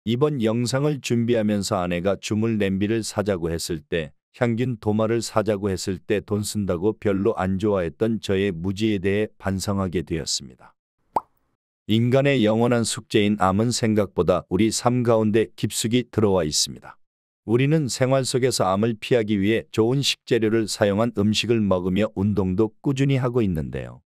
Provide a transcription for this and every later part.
이번 영상을 준비하면서 아내가 주물 냄비를 사자고 했을 때, 향균 도마를 사자고 했을 때 돈 쓴다고 별로 안 좋아했던 저의 무지에 대해 반성하게 되었습니다. 인간의 영원한 숙제인 암은 생각보다 우리 삶 가운데 깊숙이 들어와 있습니다. 우리는 생활 속에서 암을 피하기 위해 좋은 식재료를 사용한 음식을 먹으며 운동도 꾸준히 하고 있는데요.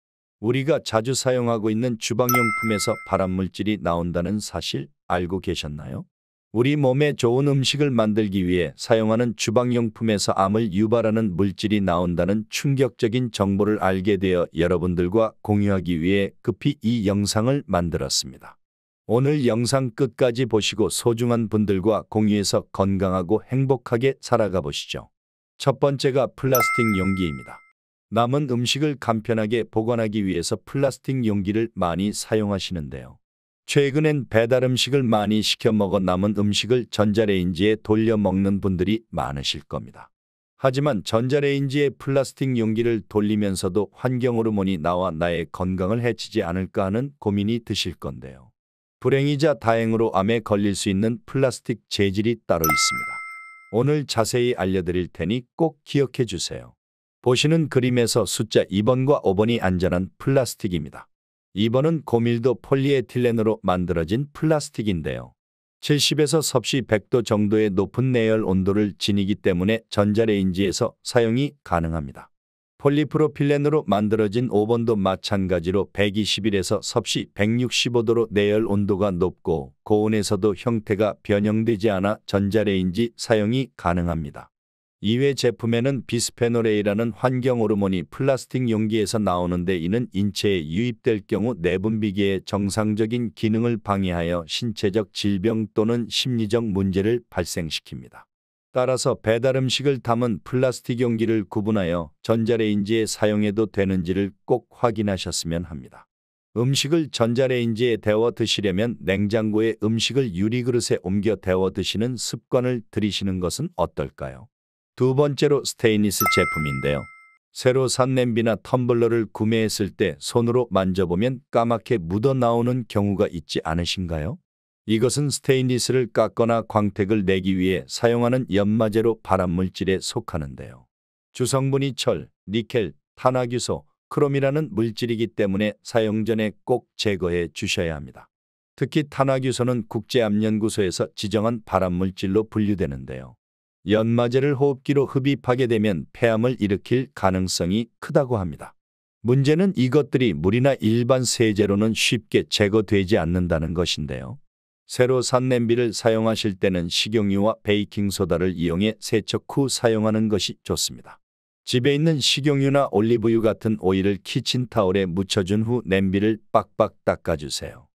우리가 자주 사용하고 있는 주방용품에서 발암물질이 나온다는 사실 알고 계셨나요? 우리 몸에 좋은 음식을 만들기 위해 사용하는 주방용품에서 암을 유발하는 물질이 나온다는 충격적인 정보를 알게 되어 여러분들과 공유하기 위해 급히 이 영상을 만들었습니다. 오늘 영상 끝까지 보시고 소중한 분들과 공유해서 건강하고 행복하게 살아가 보시죠. 첫 번째가 플라스틱 용기입니다. 남은 음식을 간편하게 보관하기 위해서 플라스틱 용기를 많이 사용하시는데요. 최근엔 배달 음식을 많이 시켜 먹어 남은 음식을 전자레인지에 돌려 먹는 분들이 많으실 겁니다. 하지만 전자레인지에 플라스틱 용기를 돌리면서도 환경 호르몬이 나와 나의 건강을 해치지 않을까 하는 고민이 드실 건데요. 불행이자 다행으로 암에 걸릴 수 있는 플라스틱 재질이 따로 있습니다. 오늘 자세히 알려드릴 테니 꼭 기억해 주세요. 보시는 그림에서 숫자 2번과 5번이 안전한 플라스틱입니다. 2번은 고밀도 폴리에틸렌으로 만들어진 플라스틱인데요. 70에서 섭씨 100도 정도의 높은 내열 온도를 지니기 때문에 전자레인지에서 사용이 가능합니다. 폴리프로필렌으로 만들어진 5번도 마찬가지로 121에서 섭씨 165도로 내열 온도가 높고 고온에서도 형태가 변형되지 않아 전자레인지 사용이 가능합니다. 이외 제품에는 비스페놀 A라는 환경 호르몬이 플라스틱 용기에서 나오는데 이는 인체에 유입될 경우 내분비계의 정상적인 기능을 방해하여 신체적 질병 또는 심리적 문제를 발생시킵니다. 따라서 배달 음식을 담은 플라스틱 용기를 구분하여 전자레인지에 사용해도 되는지를 꼭 확인하셨으면 합니다. 음식을 전자레인지에 데워 드시려면 냉장고에 음식을 유리그릇에 옮겨 데워 드시는 습관을 들이시는 것은 어떨까요? 두 번째로 스테인리스 제품인데요. 새로 산 냄비나 텀블러를 구매했을 때 손으로 만져보면 까맣게 묻어 나오는 경우가 있지 않으신가요? 이것은 스테인리스를 깎거나 광택을 내기 위해 사용하는 연마제로 발암물질에 속하는데요. 주성분이 철, 니켈, 탄화규소, 크롬이라는 물질이기 때문에 사용 전에 꼭 제거해 주셔야 합니다. 특히 탄화규소는 국제암연구소에서 지정한 발암물질로 분류되는데요. 연마제를 호흡기로 흡입하게 되면 폐암을 일으킬 가능성이 크다고 합니다. 문제는 이것들이 물이나 일반 세제로는 쉽게 제거되지 않는다는 것인데요. 새로 산 냄비를 사용하실 때는 식용유와 베이킹소다를 이용해 세척 후 사용하는 것이 좋습니다. 집에 있는 식용유나 올리브유 같은 오일을 키친타올에 묻혀준 후 냄비를 빡빡 닦아주세요.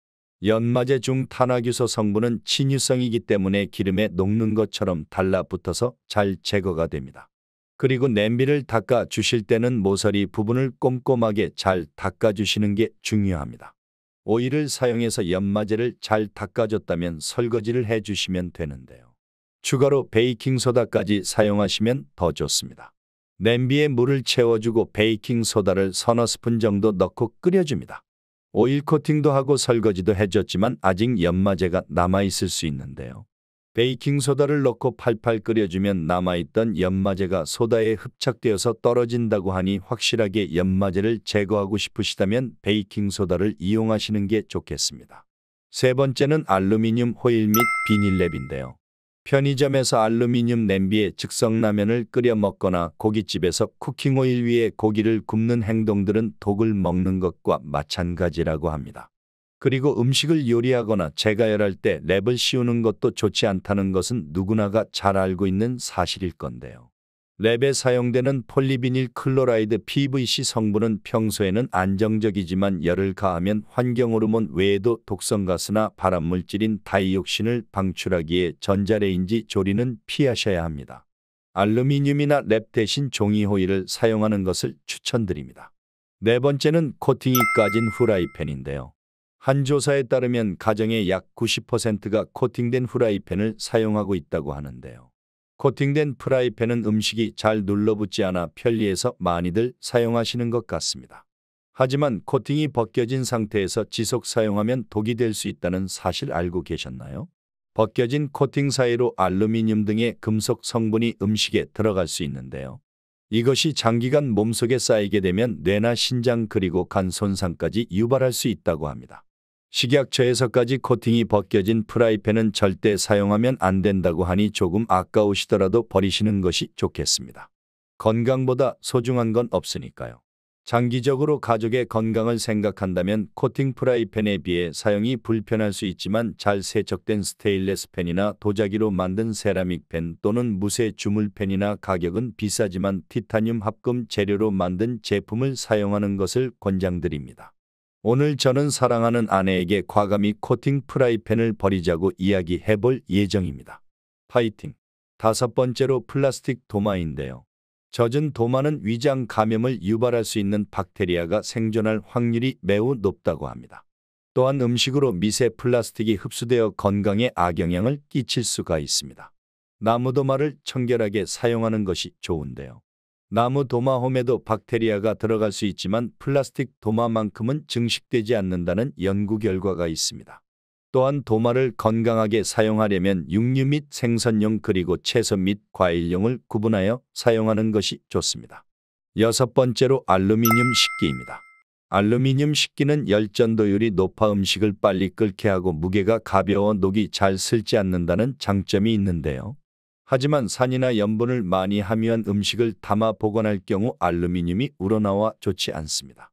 연마제 중 탄화규소 성분은 친유성이기 때문에 기름에 녹는 것처럼 달라붙어서 잘 제거가 됩니다. 그리고 냄비를 닦아 주실 때는 모서리 부분을 꼼꼼하게 잘 닦아주시는 게 중요합니다. 오일을 사용해서 연마제를 잘 닦아줬다면 설거지를 해주시면 되는데요. 추가로 베이킹소다까지 사용하시면 더 좋습니다. 냄비에 물을 채워주고 베이킹소다를 서너 스푼 정도 넣고 끓여줍니다. 오일 코팅도 하고 설거지도 해줬지만 아직 연마제가 남아있을 수 있는데요. 베이킹소다를 넣고 팔팔 끓여주면 남아있던 연마제가 소다에 흡착되어서 떨어진다고 하니 확실하게 연마제를 제거하고 싶으시다면 베이킹소다를 이용하시는 게 좋겠습니다. 세 번째는 알루미늄 호일 및 비닐랩인데요. 편의점에서 알루미늄 냄비에 즉석라면을 끓여 먹거나 고깃집에서 쿠킹오일 위에 고기를 굽는 행동들은 독을 먹는 것과 마찬가지라고 합니다. 그리고 음식을 요리하거나 재가열할 때 랩을 씌우는 것도 좋지 않다는 것은 누구나가 잘 알고 있는 사실일 건데요. 랩에 사용되는 폴리비닐 클로라이드 PVC 성분은 평소에는 안정적이지만 열을 가하면 환경 호르몬 외에도 독성가스나 발암물질인 다이옥신을 방출하기에 전자레인지 조리는 피하셔야 합니다. 알루미늄이나 랩 대신 종이 호일을 사용하는 것을 추천드립니다. 네 번째는 코팅이 까진 후라이팬인데요. 한 조사에 따르면 가정의 약 90%가 코팅된 후라이팬을 사용하고 있다고 하는데요. 코팅된 프라이팬은 음식이 잘 눌러붙지 않아 편리해서 많이들 사용하시는 것 같습니다. 하지만 코팅이 벗겨진 상태에서 지속 사용하면 독이 될 수 있다는 사실 알고 계셨나요? 벗겨진 코팅 사이로 알루미늄 등의 금속 성분이 음식에 들어갈 수 있는데요. 이것이 장기간 몸속에 쌓이게 되면 뇌나 신장 그리고 간 손상까지 유발할 수 있다고 합니다. 식약처에서까지 코팅이 벗겨진 프라이팬은 절대 사용하면 안 된다고 하니 조금 아까우시더라도 버리시는 것이 좋겠습니다. 건강보다 소중한 건 없으니까요. 장기적으로 가족의 건강을 생각한다면 코팅 프라이팬에 비해 사용이 불편할 수 있지만 잘 세척된 스테인리스 팬이나 도자기로 만든 세라믹 팬 또는 무쇠 주물팬이나 가격은 비싸지만 티타늄 합금 재료로 만든 제품을 사용하는 것을 권장드립니다. 오늘 저는 사랑하는 아내에게 과감히 코팅 프라이팬을 버리자고 이야기해 볼 예정입니다. 파이팅! 5번째로 플라스틱 도마인데요. 젖은 도마는 위장 감염을 유발할 수 있는 박테리아가 생존할 확률이 매우 높다고 합니다. 또한 음식으로 미세 플라스틱이 흡수되어 건강에 악영향을 끼칠 수가 있습니다. 나무 도마를 청결하게 사용하는 것이 좋은데요. 나무 도마홈에도 박테리아가 들어갈 수 있지만 플라스틱 도마만큼은 증식되지 않는다는 연구 결과가 있습니다. 또한 도마를 건강하게 사용하려면 육류 및 생선용 그리고 채소 및 과일용을 구분하여 사용하는 것이 좋습니다. 6번째로 알루미늄 식기입니다. 알루미늄 식기는 열전도율이 높아 음식을 빨리 끓게 하고 무게가 가벼워 녹이 잘 슬지 않는다는 장점이 있는데요. 하지만 산이나 염분을 많이 함유한 음식을 담아 보관할 경우 알루미늄이 우러나와 좋지 않습니다.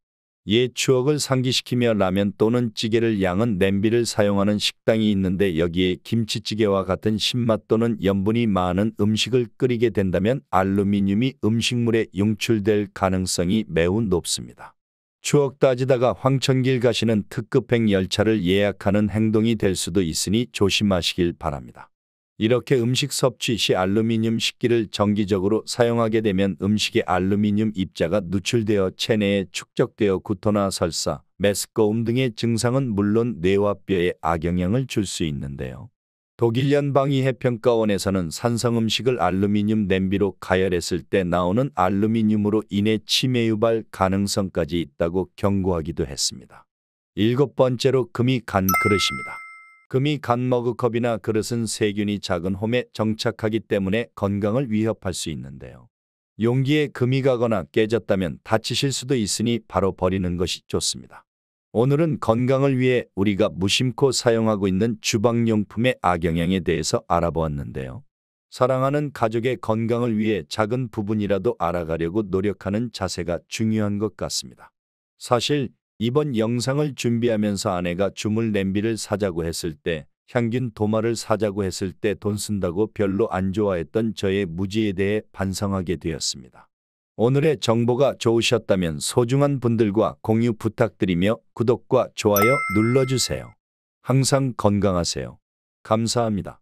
옛 추억을 상기시키며 라면 또는 찌개를 양은 냄비를 사용하는 식당이 있는데 여기에 김치찌개와 같은 신맛 또는 염분이 많은 음식을 끓이게 된다면 알루미늄이 음식물에 용출될 가능성이 매우 높습니다. 추억 따지다가 황천길 가시는 특급행 열차를 예약하는 행동이 될 수도 있으니 조심하시길 바랍니다. 이렇게 음식 섭취 시 알루미늄 식기를 정기적으로 사용하게 되면 음식에 알루미늄 입자가 누출되어 체내에 축적되어 구토나 설사, 메스꺼움 등의 증상은 물론 뇌와 뼈에 악영향을 줄 수 있는데요. 독일 연방의해평가원에서는 산성 음식을 알루미늄 냄비로 가열했을 때 나오는 알루미늄으로 인해 치매 유발 가능성까지 있다고 경고하기도 했습니다. 7번째로 금이 간 그릇입니다. 금이 간 머그컵이나 그릇은 세균이 작은 홈에 정착하기 때문에 건강을 위협할 수 있는데요. 용기에 금이 가거나 깨졌다면 다치실 수도 있으니 바로 버리는 것이 좋습니다. 오늘은 건강을 위해 우리가 무심코 사용하고 있는 주방용품의 악영향에 대해서 알아보았는데요. 사랑하는 가족의 건강을 위해 작은 부분이라도 알아가려고 노력하는 자세가 중요한 것 같습니다. 사실 이번 영상을 준비하면서 아내가 주물 냄비를 사자고 했을 때, 향균 도마를 사자고 했을 때 돈 쓴다고 별로 안 좋아했던 저의 무지에 대해 반성하게 되었습니다. 오늘의 정보가 좋으셨다면 소중한 분들과 공유 부탁드리며 구독과 좋아요 눌러주세요. 항상 건강하세요. 감사합니다.